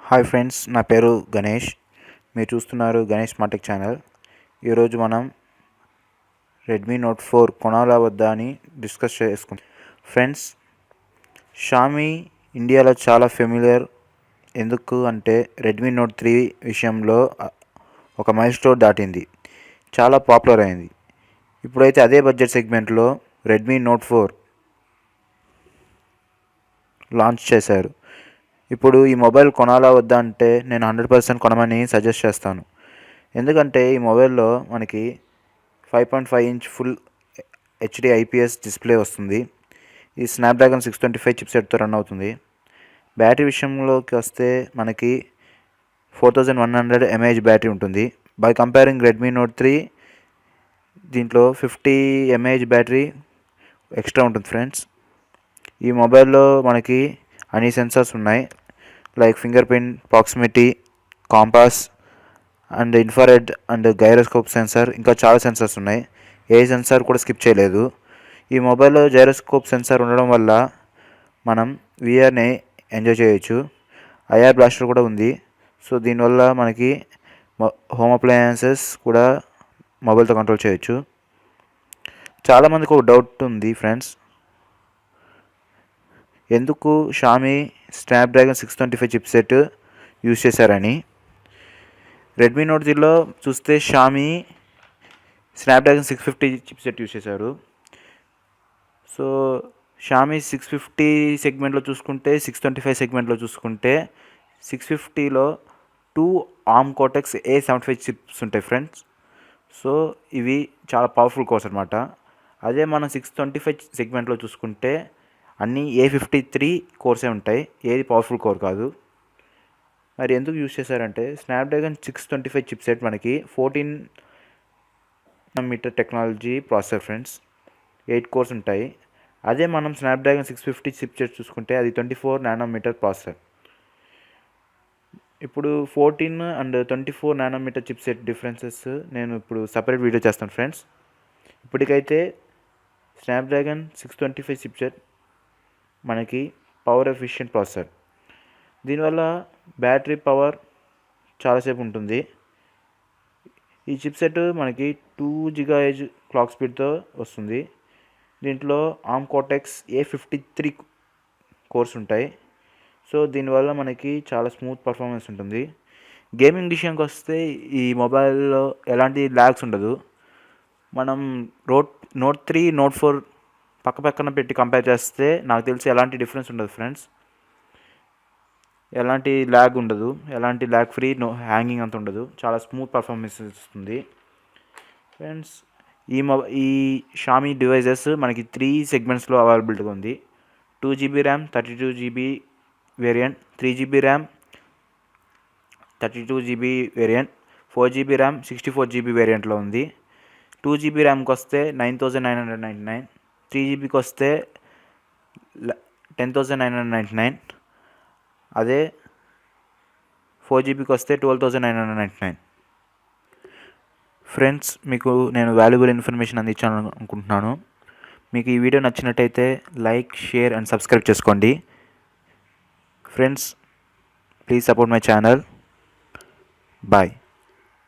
Hi friends, నా పేరు గణేష్. మీరు చూస్తున్నారు గణేష్ స్మార్టెక్ ఛానల్. ఈరోజు మనం రెడ్మీ నోట్ 4 కొనాలా వద్దా అని డిస్కస్ చేసుకుంటాం. ఫ్రెండ్స్, షామీ ఇండియాలో చాలా ఫెమిలియర్. ఎందుకు అంటే రెడ్మీ నోట్ 3 విషయంలో ఒక మైల్ స్టోన్ దాటింది, చాలా పాపులర్ అయింది. ఇప్పుడైతే అదే బడ్జెట్ సెగ్మెంట్లో రెడ్మీ నోట్ 4 లాంచ్ చేశారు. ఇప్పుడు ఈ మొబైల్ కొనాలా వద్దా అంటే నేను 100% కొనమని సజెస్ట్ చేస్తాను. ఎందుకంటే ఈ మొబైల్లో మనకి 5.5 inch full HD IPS display వస్తుంది. ఈ స్నాప్డ్రాగన్ 625 చిప్సెట్తో రన్ అవుతుంది. బ్యాటరీ విషయంలోకి వస్తే మనకి 4100 mAh బ్యాటరీ ఉంటుంది. బై కంపేరింగ్ రెడ్మీ నోట్ 3 దీంట్లో 50 mAh బ్యాటరీ ఎక్స్ట్రా ఉంటుంది. ఫ్రెండ్స్, ఈ మొబైల్లో మనకి అన్ని సెన్సార్స్ ఉన్నాయి, like finger print, proximity, compass and infrared and gyroscope sensor, ఇంకా చాలా సెన్సార్స్ ఉన్నాయి. ఏ సెన్సార్ కూడా స్కిప్ చేయలేదు. ఈ మొబైల్లో గైరోస్కోప్ సెన్సార్ ఉండడం వల్ల మనం విఆర్ని ఎంజాయ్ చేయొచ్చు. ఐఆర్ బ్లాస్టర్ కూడా ఉంది. సో దీనివల్ల మనకి హోమ్ అప్లయన్సెస్ కూడా మొబైల్తో కంట్రోల్ చేయొచ్చు. చాలామందికి ఒక డౌట్ ఉంది ఫ్రెండ్స్, ఎందుకు షామీ స్నాప్డ్రాగన్ 625 చిప్సెట్ యూజ్ చేశారని. రెడ్మీ నోట్ 3లో చూస్తే షామీ స్నాప్డ్రాగన్ 650 చిప్సెట్ యూజ్ చేశారు. సో షామీ 650 సెగ్మెంట్లో చూసుకుంటే, 625 సెగ్మెంట్లో చూసుకుంటే 650లో 2 ఆర్మ్ కార్టెక్స్ A75 చిప్స్ ఉంటాయి ఫ్రెండ్స్. సో ఇవి చాలా పవర్ఫుల్ కోర్స్ అనమాట. అదే మనం 625 సెగ్మెంట్లో చూసుకుంటే అన్నీ A53 కోర్సే ఉంటాయి, ఏది పవర్ఫుల్ కోర్ కాదు. మరి ఎందుకు యూజ్ చేశారంటే స్నాప్డ్రాగన్ 625 చిప్సెట్ మనకి 14 nanometre technology processor friends, 8 course ఉంటాయి. అదే మనం స్నాప్డ్రాగన్ 650 చిప్సెట్ చూసుకుంటే అది 24 నానోమీటర్ ప్రాసెసర్. ఇప్పుడు 14 అండ్ 24 నానోమీటర్ చిప్సెట్ డిఫరెన్సెస్ నేను ఇప్పుడు సపరేట్ వీడియో చేస్తాను ఫ్రెండ్స్. ఇప్పటికైతే స్నాప్డ్రాగన్ 625 చిప్సెట్ మనకి పవర్ ఎఫిషియెంట్ ప్రాసెసర్. దీనివల్ల బ్యాటరీ పవర్ చాలాసేపు ఉంటుంది. ఈ చిప్సెట్ మనకి 2 GHz క్లాక్ స్పీడ్తో వస్తుంది. దీంట్లో ఆర్మ్ కార్టెక్స్ A53 కోర్స్ ఉంటాయి. సో దీనివల్ల మనకి చాలా స్మూత్ పర్ఫార్మెన్స్ ఉంటుంది. గేమింగ్ విషయానికి వస్తే ఈ మొబైల్లో ఎలాంటి ల్యాగ్స్ ఉండదు. మనం నోట్ 3, నోట్ 4 పక్కన పెట్టి కంపేర్ చేస్తే నాకు తెలిసి ఎలాంటి డిఫరెన్స్ ఉండదు ఫ్రెండ్స్. ఎలాంటి ల్యాగ్ ఉండదు, ఎలాంటి ల్యాగ్ ఫ్రీ, హ్యాంగింగ్ అంత ఉండదు. చాలా స్మూత్ పర్ఫార్మెన్స్ ఇస్తుంది ఫ్రెండ్స్. ఈ షామీ డివైజెస్ మనకి 3 సెగ్మెంట్స్లో అవైలబిలిటీగా ఉంది. 2GB RAM 32GB variant, 3GB RAM 32GB variant, 4GB RAM 64GB వేరియంట్లో ఉంది. 2GB ర్యామ్కి వస్తే 9999, 3GBకి వస్తే 10,999, అదే 4GBకి వస్తే 12,999. ఫ్రెండ్స్, మీకు నేను వాల్యుబుల్ ఇన్ఫర్మేషన్ అందించాను అనుకుంటున్నాను. మీకు ఈ వీడియో నచ్చినట్టయితే లైక్, షేర్ అండ్ సబ్స్క్రైబ్ చేసుకోండి. Friends, please support my channel. Bye.